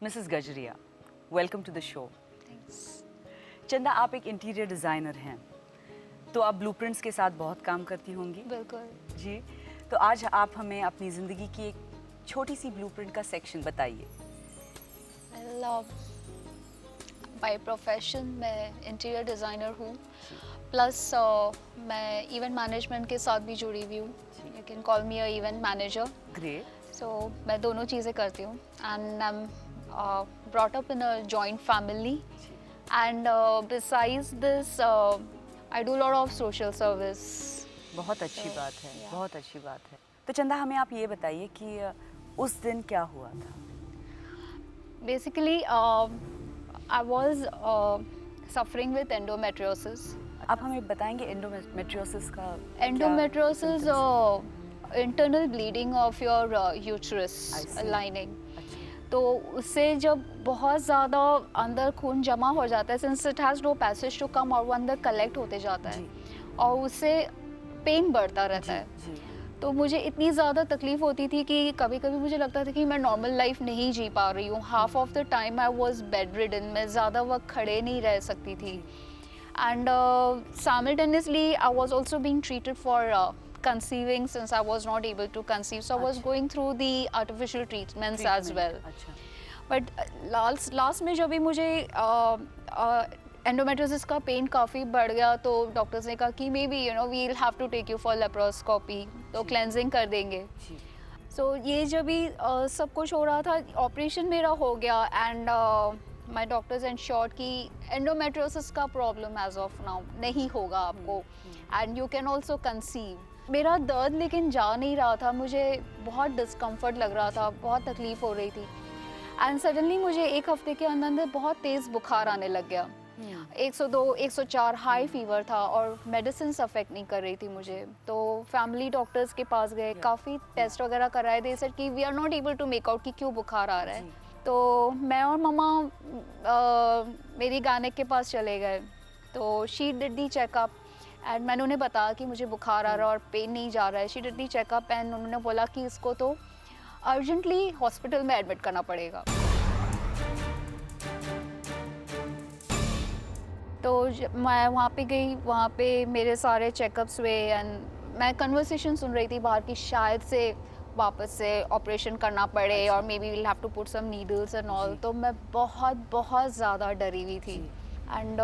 Mrs Gajaria, welcome to the show. Thanks. Chanda, आप एक interior designer हैं, तो आप ब्लूप्रिंट्स के साथ बहुत काम करती होंगी। बिल्कुल। जी, तो आज आप हमें अपनी ज़िंदगी की एक छोटी सी ब्लूप्रिंट का सेक्शन बताइए। बाय प्रोफेशन मैं इंटीरियर डिज़ाइनर हूँ, प्लस मैं इवेंट मैनेजमेंट के साथ भी जुड़ी हुई हूँ। You can call me a event manager. Great. So मैं दोनों चीज़ें करती हूँ and I am brought up in a joint family and besides this I do lot of social service. बहुत अच्छी So, बात है, yeah. बहुत अच्छी बात है। तो चंदा, हमें आप ये बताइए कि उस दिन क्या हुआ था? Basically, I was suffering with endometriosis. आप हमें बताएंगे एंडोमेट्रियोसिस का Endometriosis, internal bleeding of your uterus I see. lining. अच्छा, तो उससे जब बहुत ज़्यादा अंदर खून जमा हो जाता है, since it has no passage to come, और वो अंदर कलेक्ट होते जाता है और उससे पेन बढ़ता रहता है। जी, तो मुझे इतनी ज़्यादा तकलीफ़ होती थी कि कभी कभी मुझे लगता था कि मैं नॉर्मल लाइफ नहीं जी पा रही हूँ। Half of the time I was bed ridden, मैं ज़्यादा वक्त खड़े नहीं रह सकती थी। And simultaneously I was also being treated for conceiving, since I was not able to conceive, so I was अच्छा। going through the artificial treatments as well. अच्छा, बट लास्ट में जब भी मुझे एंडोमेट्रोसिस का पेन काफ़ी बढ़ गया, तो डॉक्टर्स ने कहा कि maybe we'll have to take you for laparoscopy, तो जी। क्लेंजिंग कर देंगे। जी, सो ये जब भी सब कुछ हो रहा था, ऑपरेशन मेरा हो गया एंड माय डॉक्टर्स एंश्योर्ड कि एंडोमेट्रोसिस का प्रॉब्लम एज ऑफ नाउ नहीं होगा आपको and you can also conceive. मेरा दर्द लेकिन जा नहीं रहा था, मुझे बहुत डिस्कम्फर्ट लग रहा था, बहुत तकलीफ़ हो रही थी एंड सडनली मुझे एक हफ्ते के अंदर अंदर बहुत तेज़ बुखार आने लग गया। 102 104 हाई फीवर था और मेडिसिन अफेक्ट नहीं कर रही थी मुझे। तो फैमिली डॉक्टर्स के पास गए, काफ़ी टेस्ट वगैरह कराए, दे सर कि we are not able to make out कि क्यों बुखार आ रहा है। तो मैं और मम्मा मेरी गायनेक के पास चले गए, तो she did the checkup and मैंने उन्हें बताया कि मुझे बुखार आ रहा है और पेन नहीं जा रहा है। She did the checkup and उन्होंने बोला कि इसको तो अर्जेंटली हॉस्पिटल में एडमिट करना पड़ेगा। तो मैं वहाँ पे गई, वहाँ पे मेरे सारे चेकअप्स हुए एंड मैं कन्वर्सेशन सुन रही थी बाहर की शायद से वापस से ऑपरेशन करना पड़े और maybe will have to put some needles and all. तो मैं बहुत बहुत ज़्यादा डरी हुई थी and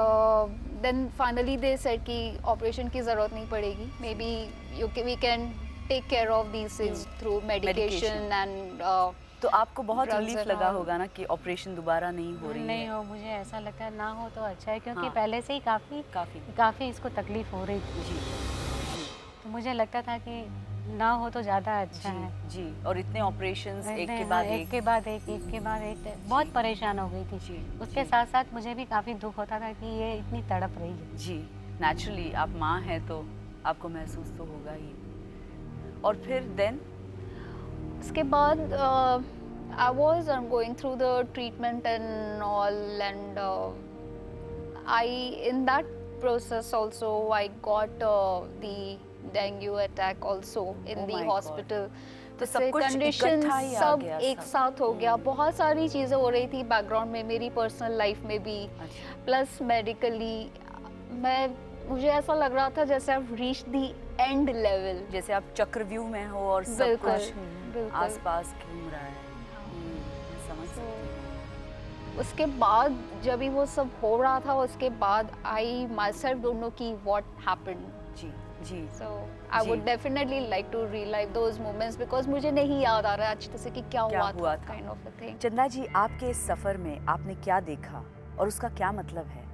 then finally they said कि ऑपरेशन की ज़रूरत नहीं पड़ेगी, maybe we can take care of these things through medication and तो आपको बहुत Drugs रिलीफ and लगा all. होगा ना कि ऑपरेशन दोबारा नहीं हो रही नहीं है। हो, मुझे ऐसा लगता है ना हो तो अच्छा है, क्योंकि हाँ। पहले से ही काफ़ी। काफ़ी इसको तकलीफ हो रही थी। जी, तो मुझे लगता था कि ना हो तो ज़्यादा अच्छा है। जी, जी, और इतने ऑपरेशंस एक के हाँ, बाद एक के बाद एक के बाद एक, बहुत परेशान हो गई थी। जी, उसके जी। साथ साथ मुझे भी काफ़ी दुख होता था कि ये इतनी तड़प रही है। जी, नेचुरली आप माँ हैं तो आपको महसूस तो होगा ही। और फिर देन? उसके बाद I was going through the treatment and all, and in that process also I got the dengue attack also in Oh the my God. hospital. तो सब इससे कुछ conditions इकट्ठा ही आ सब गया एक सब। साथ हो गया, बहुत सारी चीज़ें हो रही थी बैकग्राउंड में, मेरी पर्सनल लाइफ में भी, अच्छा, प्लस मेडिकली मुझे ऐसा लग रहा था जैसे I've reached the end level. जैसे आप चक्रव्यूह में हो और सब बिल्कुल, कुछ बिल्कुल। आसपास घूम रहा है। मैं समझ सकती हूँ। उसके बाद जब भी वो सब हो रहा था, उसके बाद I myself don't know कि व्हाट हैपेंड। जी, जी, सो आई जी। Would definitely like to relive those moments, because मुझे नहीं याद आ रहा है अच्छी तरह से कि क्या हुआ था, काइंड ऑफ अ थिंग। चंदा जी, आपके इस सफर में आपने क्या देखा और उसका क्या मतलब है,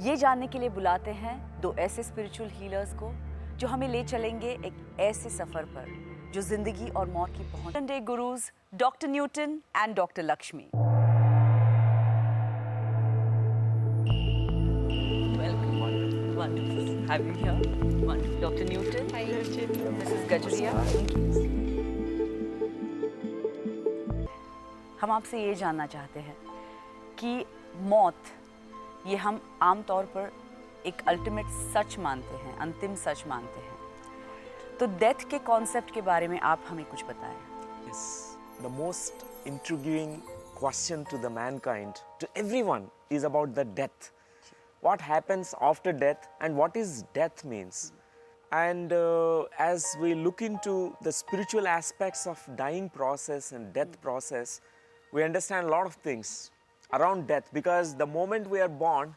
ये जानने के लिए बुलाते हैं दो ऐसे स्पिरिचुअल हीलर्स को जो हमें ले चलेंगे एक ऐसे सफर पर जो जिंदगी और मौत की पहुंच। The gurus doctor Newton and doctor Lakshmi. Welcome, wonderful. Have you here? Wonderful. Dr. Newton. Hi. Mrs. Gajaria. हम आपसे ये जानना चाहते हैं कि मौत, ये हम आम तौर पर एक अल्टीमेट सच मानते हैं, अंतिम सच मानते हैं। तो डेथ के कॉन्सेप्ट के बारे में आप हमें कुछ बताएं। Yes, the most intriguing question to the mankind, to everyone, is about the death. What happens after death and what is death means. And as we look into the spiritual aspects of dying process and death process, we understand a lot of things around death, because the moment we are born,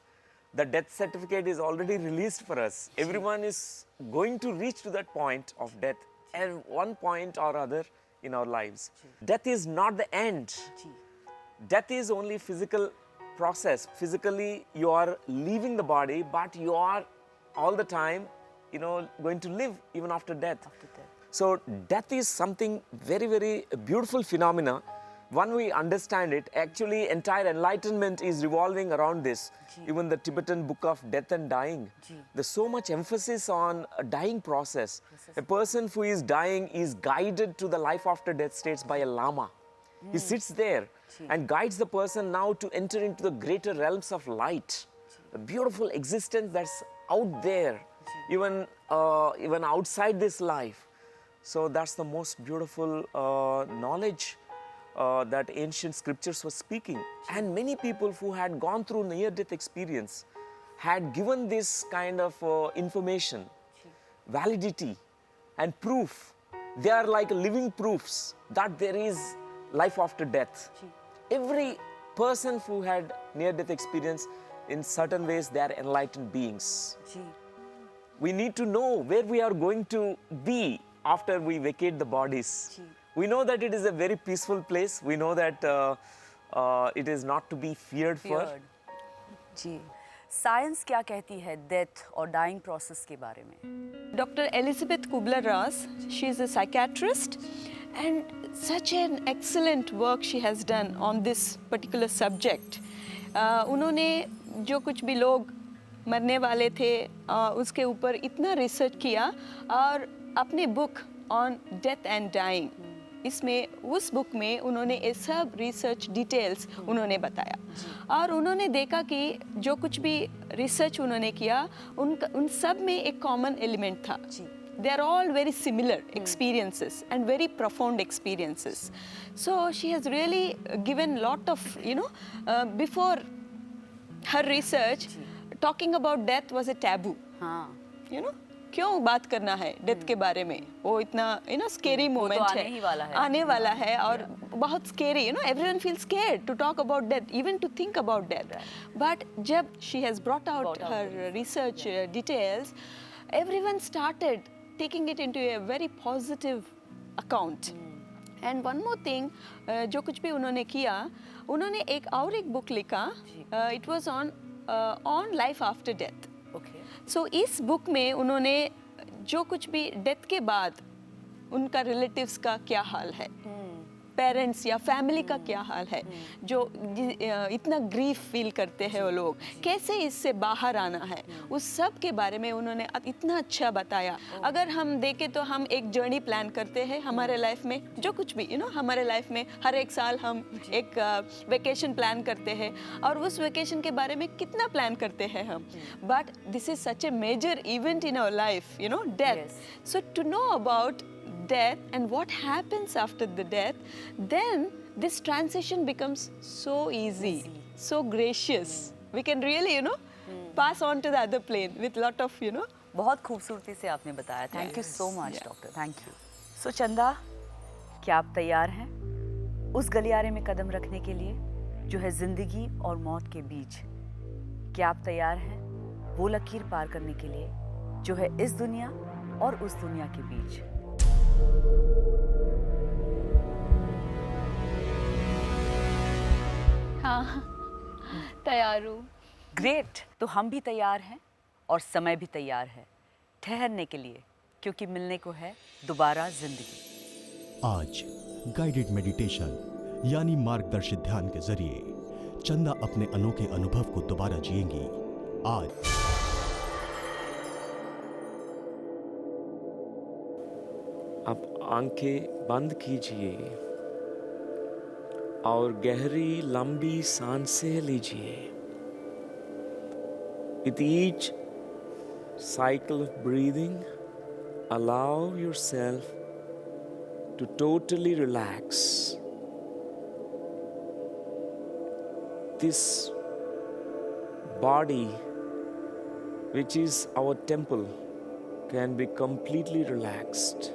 the death certificate is already released for us. Everyone is going to reach to that point of death at one point or other in our lives. Death is not the end. Death is only physical process. Physically, you are leaving the body, but you are all the time, going to live even after death. So death is something very, very beautiful phenomena. When we understand it, actually entire enlightenment is revolving around this. Even the Tibetan book of death and dying, there's so much emphasis on a dying process. A person who is dying is guided to the life after death states by a lama. He sits there and guides the person now to enter into the greater realms of light. The beautiful existence that's out there, even outside this life. So that's the most beautiful knowledge that ancient scriptures were speaking. And many people who had gone through near-death experience had given this kind of information, validity and proof. They are like living proofs that there is life after death. Every person who had near-death experience, in certain ways, they are enlightened beings. We need to know where we are going to be after we vacate the bodies. We know that it is a very peaceful place. We know that it is not to be feared for. जी, science क्या कहती है death और dying process के बारे में? Dr. Elizabeth Kubler-Ross, she is a psychiatrist, and such an excellent work she has done on this particular subject. उन्होंने जो कुछ भी लोग मरने वाले थे उसके ऊपर इतना रिसर्च किया, और अपने book on death and dying, इसमें उस बुक में उन्होंने ये सब रिसर्च डिटेल्स उन्होंने बताया, और उन्होंने देखा कि जो कुछ भी रिसर्च उन्होंने किया उन सब में एक कॉमन एलिमेंट था. They are all very similar experiences and very profound experiences. So she has really given lot of, before her research, talking about death was a taboo. क्यों बात करना है डेथ के बारे में, वो इतना स्केरी मोमेंट है, आने वाला है और बहुत scary, everyone feels scared to talk about death, even to think about death. But जब she has brought out her research details, everyone started taking it into a very positive account. And one more thing, जो कुछ भी उन्होंने किया, उन्होंने एक book लिखा, it was on life after death. So इस बुक में उन्होंने जो कुछ भी डेथ के बाद उनका रिलेटिव्स का क्या हाल है, पेरेंट्स या फैमिली का क्या हाल है, जो इतना ग्रीफ फील करते हैं वो लोग, कैसे इससे बाहर आना है, उस सब के बारे में उन्होंने इतना अच्छा बताया. अगर हम देखें तो हम एक जर्नी प्लान करते हैं हमारे लाइफ में, जो कुछ भी हमारे लाइफ में हर एक साल हम एक वेकेशन प्लान करते हैं, और उस वेकेशन के बारे में कितना प्लान करते हैं हम. But this is such a major event in our life, death. So to know about death and what happens after the death, then this transition becomes so easy, so gracious. We can really, pass on to the other plane with lot of, बहुत खूबसूरती से आपने बताया. Thank you so much doctor, thank you. So Chanda, क्या आप तैयार हैं उस गलियारे में कदम रखने के लिए जो है जिंदगी और मौत के बीच? क्या आप तैयार हैं वो लकीर पार करने के लिए जो है इस दुनिया और उस दुनिया के बीच? हाँ, तैयार हूँ. ग्रेट. तो हम भी तैयार हैं और समय भी तैयार है ठहरने के लिए, क्योंकि मिलने को है दोबारा जिंदगी. आज गाइडेड मेडिटेशन यानी मार्गदर्शित ध्यान के जरिए चंदा अपने अनोखे अनुभव को दोबारा जिएंगी. आज आप आंखें बंद कीजिए और गहरी लंबी सांसें लीजिए. With each cycle of breathing, allow yourself to totally relax. this body, which is our temple, can be completely relaxed.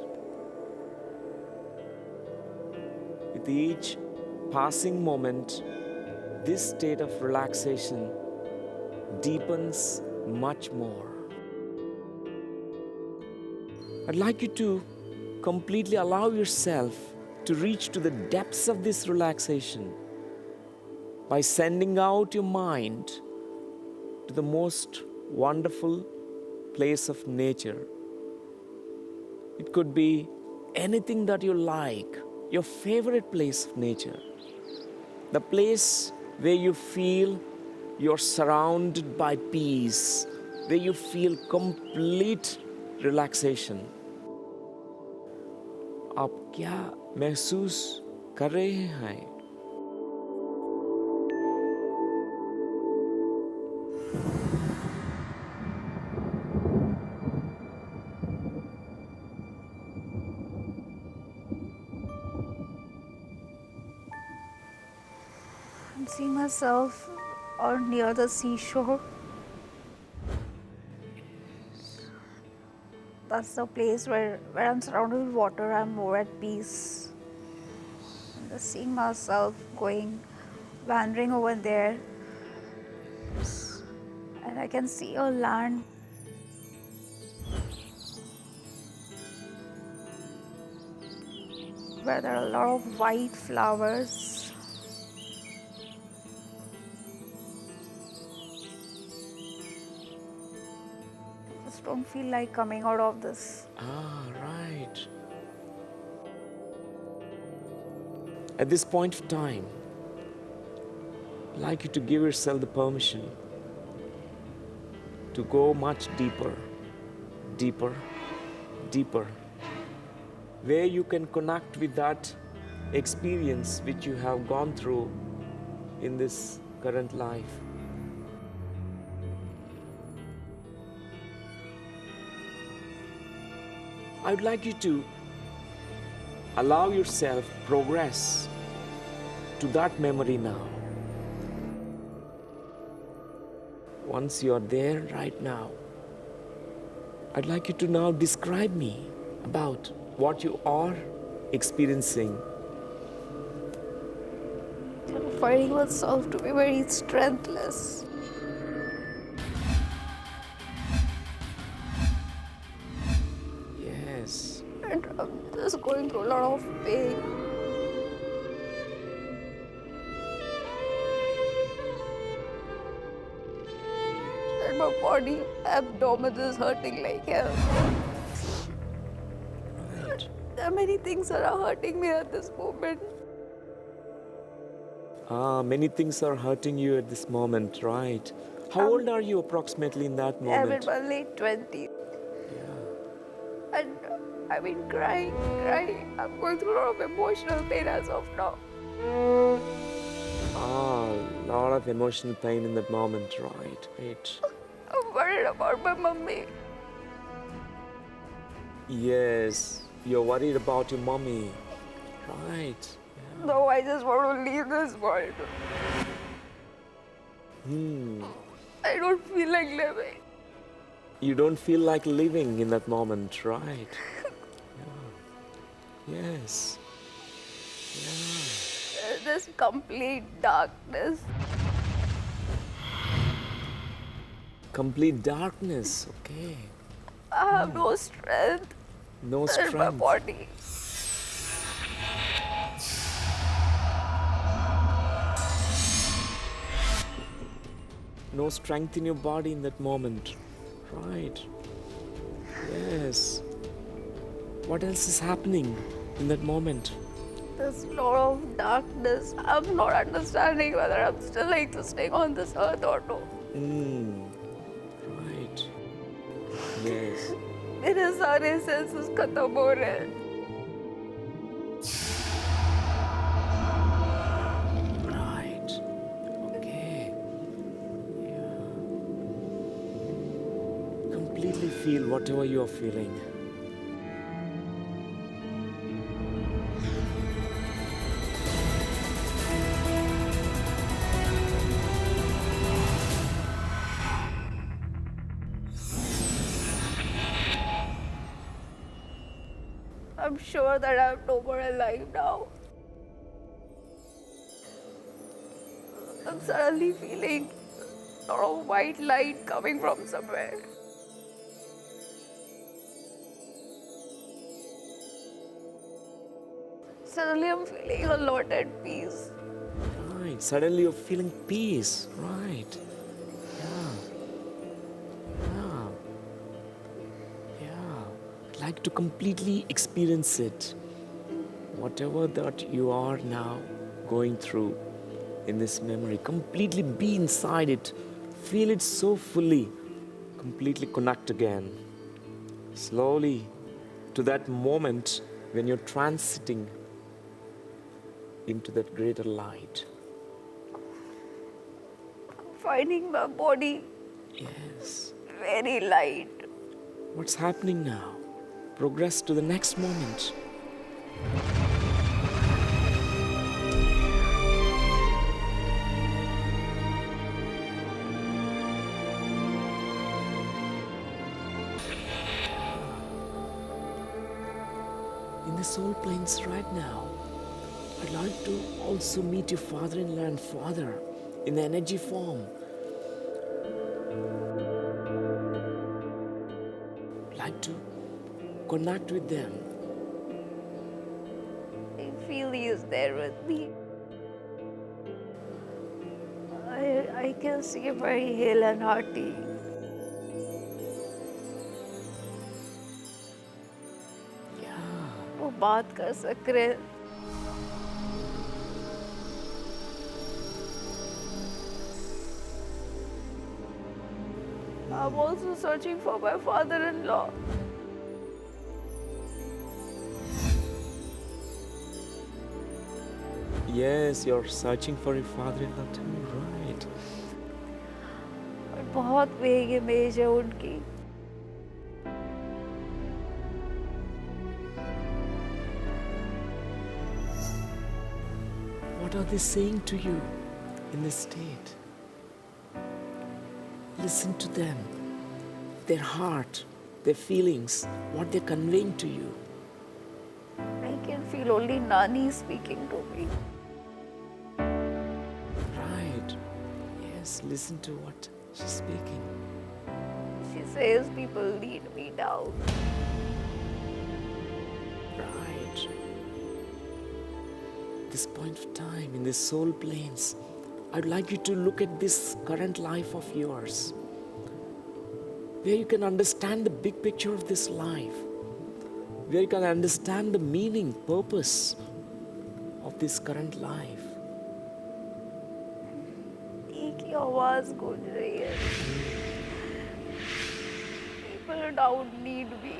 With each passing moment, this state of relaxation deepens much more. I'd like you to completely allow yourself to reach to the depths of this relaxation by sending out your mind to the most wonderful place of nature. It could be anything that you like, your favorite place of nature, the place where you feel you're surrounded by peace, where you feel complete relaxation. आप क्या महसूस कर रहे हैं? I'm seeing myself near the seashore. That's the place where I'm surrounded with water. I'm more at peace. I'm just seeing myself wandering over there. And I can see a land. Where there are a lot of white flowers. Don't feel like coming out of this. Right. At this point of time, I'd like you to give yourself the permission to go much deeper, deeper, deeper, where you can connect with that experience which you have gone through in this current life. I would like you to allow yourself progress to that memory now. Once you are there right now, I'd like you to now describe me about what you are experiencing. I'm finding myself to be very strengthless. And I'm just going through a lot of pain. And my body, abdomen is hurting like hell. Right. There are many things that are hurting me at this moment. Many things are hurting you at this moment, right? How old are you approximately in that moment? I'm in my late 20s. Yeah. And I've been crying. I'm going through a lot of emotional pain as of now. A lot of emotional pain in that moment, right? I'm worried about my mummy. Yes, you're worried about your mommy, right? No, I just want to leave this world. I don't feel like living. You don't feel like living in that moment, right? Yeah. Yes. Yeah. There's this complete darkness. Complete darkness, okay. I have no strength No in my strength. body. No strength in your body in that moment, right? Yes. What else is happening in that moment? There's a lot of darkness. I'm not understanding whether I'm still existing on this earth or no. Right. Yes. मेरे सारे senses खत्म हो रहे हैं. Right. Okay. Yeah. Completely feel whatever you are feeling. I'm sure that I'm no more alive now. I'm suddenly feeling a lot of white light coming from somewhere. Suddenly I'm feeling a lot at peace. Right. Suddenly you're feeling peace. Right. Yeah. Yeah. Yeah. I'd like to completely experience it. Whatever that you are now going through in this memory, completely be inside it. Feel it so fully. Completely connect again. Slowly to that moment when you're transiting into that greater light. Finding my body Yes. very light. What's happening now? Progress to the next moment. In the soul planes right now, I'd like to also meet your father-in-law and father in the energy form. I'd like to connect with them. I feel he is there with me. I can see him very hale and hearty. Yeah. वो बात कर सक रहे हैं. I'm also searching for my father-in-law. Yes, you're searching for your father-in-law too, right? और बहुत वेग image है उनकी. What are they saying to you in this state? Listen to them, their heart, their feelings, what they're conveying to you. I can feel only Nani speaking to me. Right. Yes, listen to what she's speaking. She says people need me down. Right. This point of time in the soul planes, I'd like you to look at this current life of yours, where you can understand the big picture of this life, where you can understand the meaning, purpose of this current life. एक ही आवाज गूंज रही है. People don't need me.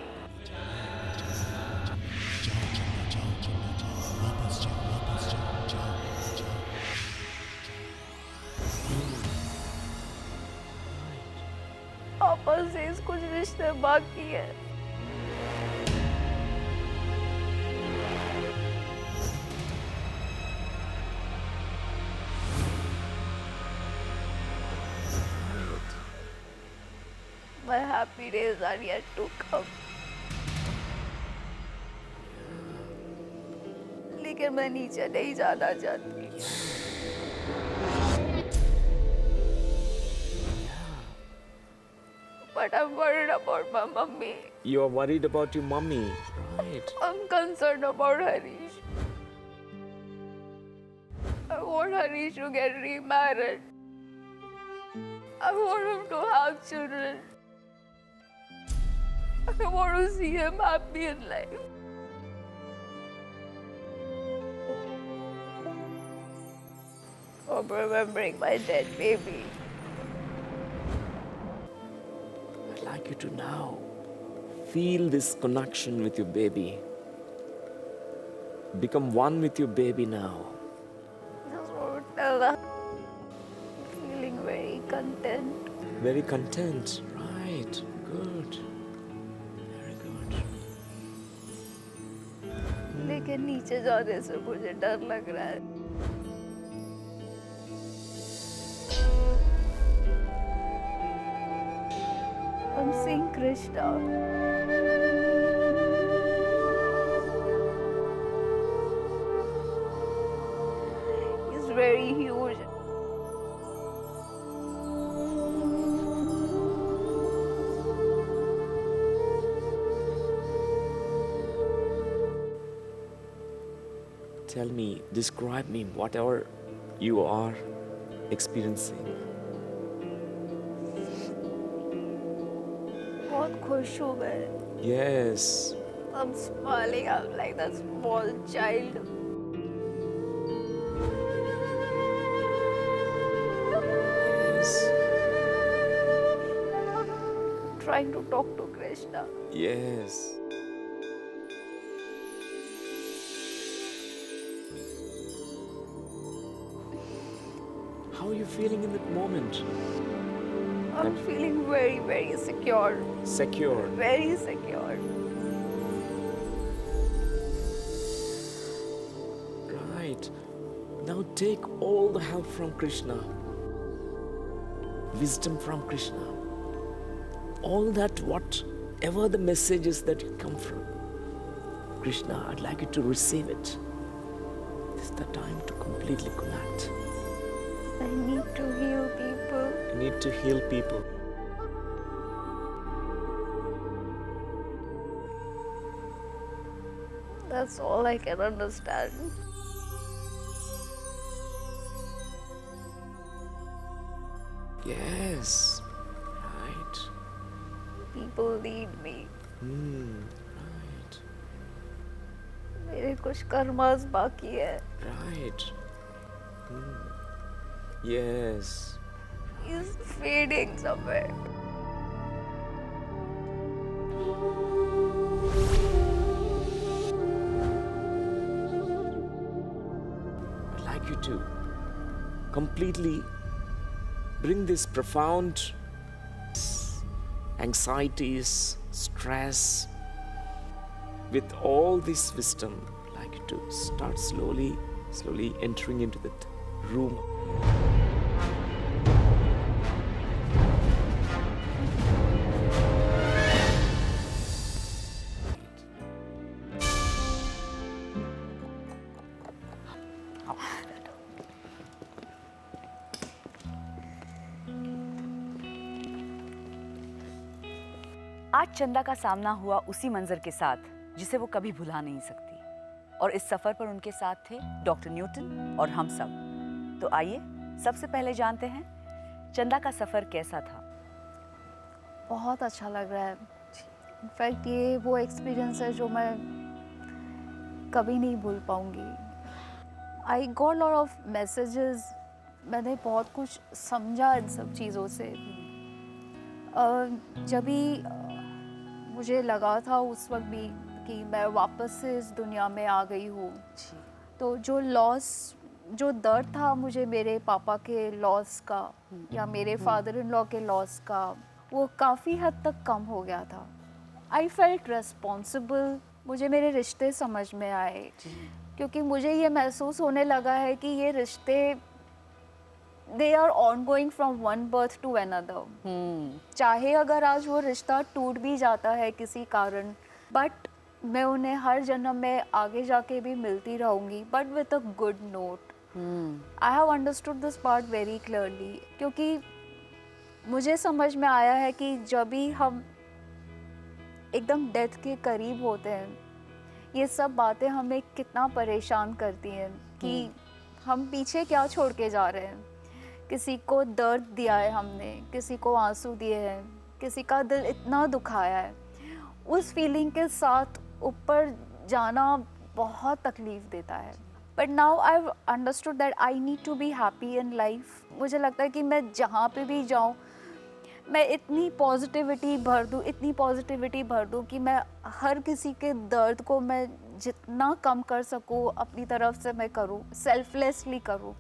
आपस से कुछ रिश्ते बाकी है. My happy days are yet to come. लेकिन मैं नीचे नहीं जाना चाहती. But I'm worried about my mummy. You are worried about your mummy, right? I'm concerned about Harish. I want Harish to get remarried. I want him to have children. I want to see him happy in life. I'm remembering my dead baby. I'd like you to now feel this connection with your baby. Become one with your baby now. Just want to tell her I'm feeling very content. Very content, right? Good. Very good. लेकिन नीचे जाने से मुझे डर लग रहा है. I'm seeing Krishna. huge. Tell me, describe me whatever you are experiencing. बहुत खुश हूँ मैं. Yes. I'm smiling. I'm like that small child. Yes. Trying to talk to Krishna. Yes. How are you feeling in that moment? I'm feeling very, very secure. Secure. Very secure. Right. Now take all the help from Krishna. Wisdom from Krishna. All that, whatever the messages that come from Krishna, I'd like you to receive it. This is the time to completely connect. I need to heal people. You need to heal people. That's all I can understand. Yes. Right. People need me. Right. मेरे कुछ karmas बाकी है. Right. Yes. He's fading somewhere. I'd like you to completely bring this profound anxieties, stress, with all this wisdom. I'd like you to start slowly entering into that room. आज चंदा का सामना हुआ उसी मंजर के साथ जिसे वो कभी भुला नहीं सकती, और इस सफर पर उनके साथ थे डॉक्टर न्यूटन और हम सब। तो आइए सबसे पहले जानते हैं चंदा का सफर कैसा था। बहुत अच्छा लग रहा है. इनफैक्ट ये वो एक्सपीरियंस है जो मैं कभी नहीं भूल पाऊंगी. I got lot of messages. मैंने बहुत कुछ समझा इन सब चीज़ों से. जब भी मुझे लगा था उस वक्त भी कि मैं वापस से इस दुनिया में आ गई हूँ, तो जो लॉस, जो दर्द था मुझे मेरे पापा के लॉस का या मेरे फादर इन लॉ के लॉस का, वो काफ़ी हद तक कम हो गया था. I felt responsible. मुझे मेरे रिश्ते समझ में आए, क्योंकि मुझे ये महसूस होने लगा है कि ये रिश्ते they are on going from one birth to another. चाहे अगर आज वो रिश्ता टूट भी जाता है किसी कारण, बट मैं उन्हें हर जन्म में आगे जाके भी मिलती रहूँगी, but with a good note. I have understood this part very clearly, क्योंकि मुझे समझ में आया है कि जब भी हम एकदम डेथ के करीब होते हैं, ये सब बातें हमें कितना परेशान करती हैं कि हम पीछे क्या छोड़ के जा रहे हैं. किसी को दर्द दिया है हमने, किसी को आंसू दिए हैं, किसी का दिल इतना दुखाया है. उस फीलिंग के साथ ऊपर जाना बहुत तकलीफ देता है. But now I have understood that I need to be happy in life. मुझे लगता है कि मैं जहाँ पे भी जाऊँ, मैं इतनी पॉजिटिविटी भर दूँ कि मैं हर किसी के दर्द को मैं जितना कम कर सकूँ अपनी तरफ से मैं करूँ, सेल्फलेसली करूँ.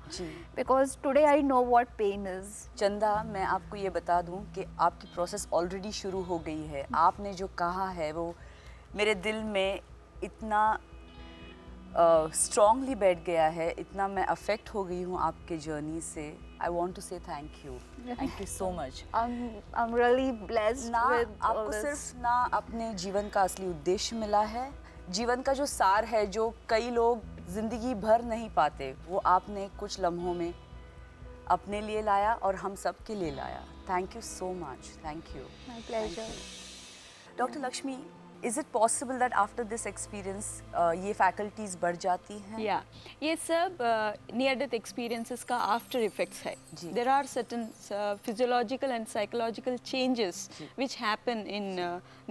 Because today I know what pain is. Chanda, मैं आपको ये बता दूं कि आपकी प्रोसेस ऑलरेडी शुरू हो गई है. आपने जो कहा है वो मेरे दिल में इतना स्ट्रांगली बैठ गया है, इतना मैं अफेक्ट हो गई हूँ आपके जर्नी से. आई वॉन्ट टू से thank you so much. I'm really blessed ना with all आपको this. सिर्फ ना अपने जीवन का असली उद्देश्य मिला है, जीवन का जो सार है, जो कई लोग जिंदगी भर नहीं पाते, वो आपने कुछ लम्हों में अपने लिए लाया और हम सब के लिए लाया. Thank you so much. Thank you. My pleasure. Dr. Lakshmi, is it possible that after this experience ये faculties बढ़ जाती हैं? या ये सब नियर डेथ एक्सपीरियंसेस का आफ्टर इफेक्ट्स है. जी. There are certain physiological and psychological changes which happen in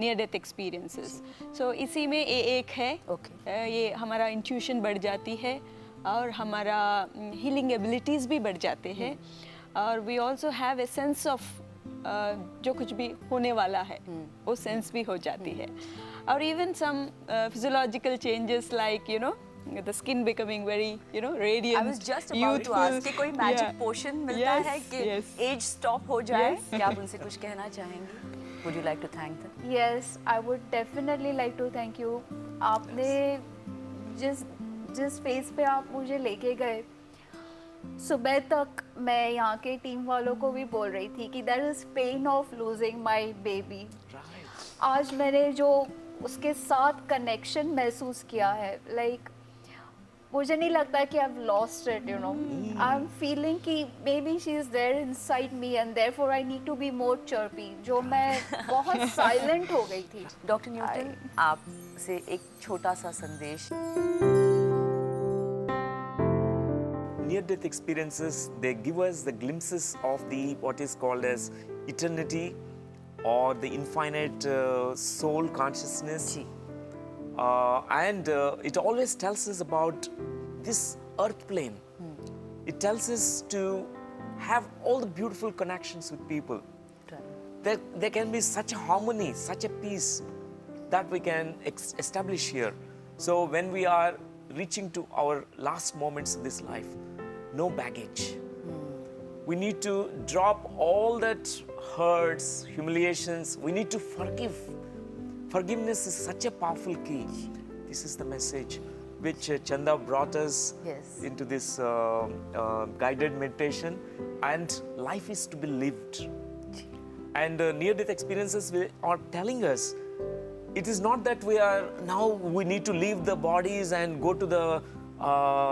near death experiences. So इसी में ये एक है. Okay. ये हमारा इंट्यूशन बढ़ जाती है और हमारा हीलिंग एबिलिटीज़ भी बढ़ जाते हैं. और we also have a sense of जो कुछ भी होने वाला है वो सेंस भी हो जाती है. और even some physiological changes like you know the skin becoming very you know radiant. I was just about to ask कि कोई magic potion मिलता है कि age stop हो जाए? Yes. क्या आप उनसे कुछ कहना चाहेंगी? Would you like to thank them? Yes, I would definitely like to thank you. आपने जिस फेज पे आप मुझे लेके गए, सुबह तक मैं यहाँ के टीम वालों को भी बोल रही थी कि there is pain of losing my baby. आज मैंने जो उसके साथ कनेक्शन महसूस किया है, लाइक मुझे नहीं लगता कि I've lost it, you know. I'm feeling कि maybe she is there inside me and therefore I need to be more chirpy. जो मैं बहुत silent हो गई थी. डॉक्टर न्यूटन, आपसे एक छोटा सा संदेश. Near-death experiences, they give us the glimpses of the what is called as eternity or the infinite soul consciousness. Ji. And it always tells us about this earth plane. It tells us to have all the beautiful connections with people. There can be such a harmony, such a peace that we can establish here. So when we are reaching to our last moments of this life, no baggage. We need to drop all that hurts, humiliations. We need to forgive. Forgiveness is such a powerful key. This is the message which Chanda brought us Yes. into this guided meditation. And life is to be lived. And near-death experiences are telling us it is not that we need to leave the bodies and go to the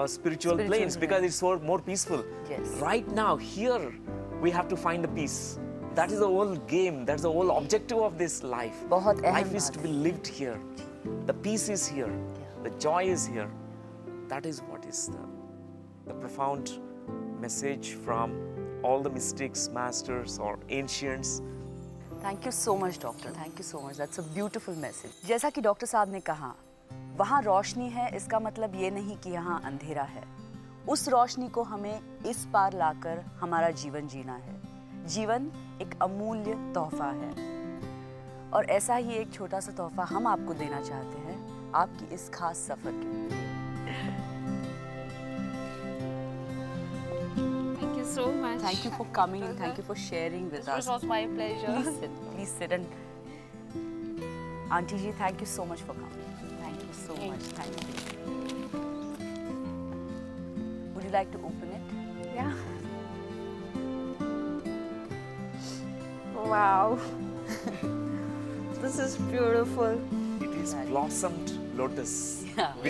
spiritual planes because it's more peaceful. Yes. Right now, here, we have to find the peace. That is the whole game. That's the whole objective of this life. बहुत अहम Life is बात to be lived here. The peace is here. The joy is here. That is what is the profound message from all the mystics, masters, or ancients. Thank you so much doctor. Thank you so much. That's a beautiful message. जैसा कि doctor साहब ने कहा, वहाँ रोशनी है, इसका मतलब ये नहीं कि यहाँ अंधेरा है. उस रोशनी को हमें इस पार लाकर हमारा जीवन जीना है. जीवन एक अमूल्य तोहफा है और ऐसा ही एक छोटा सा तोहफा हम आपको देना चाहते हैं आपकी इस खास सफर के लिए. Thank you so much. Thank you for coming and thank you for sharing with us. This was my pleasure. Please sit and Auntie ji, thank you so much for coming. Thank you so much. Thank you. Would you like to open it? Yeah. Wow. This is beautiful. It is blossomed lotus. Yeah.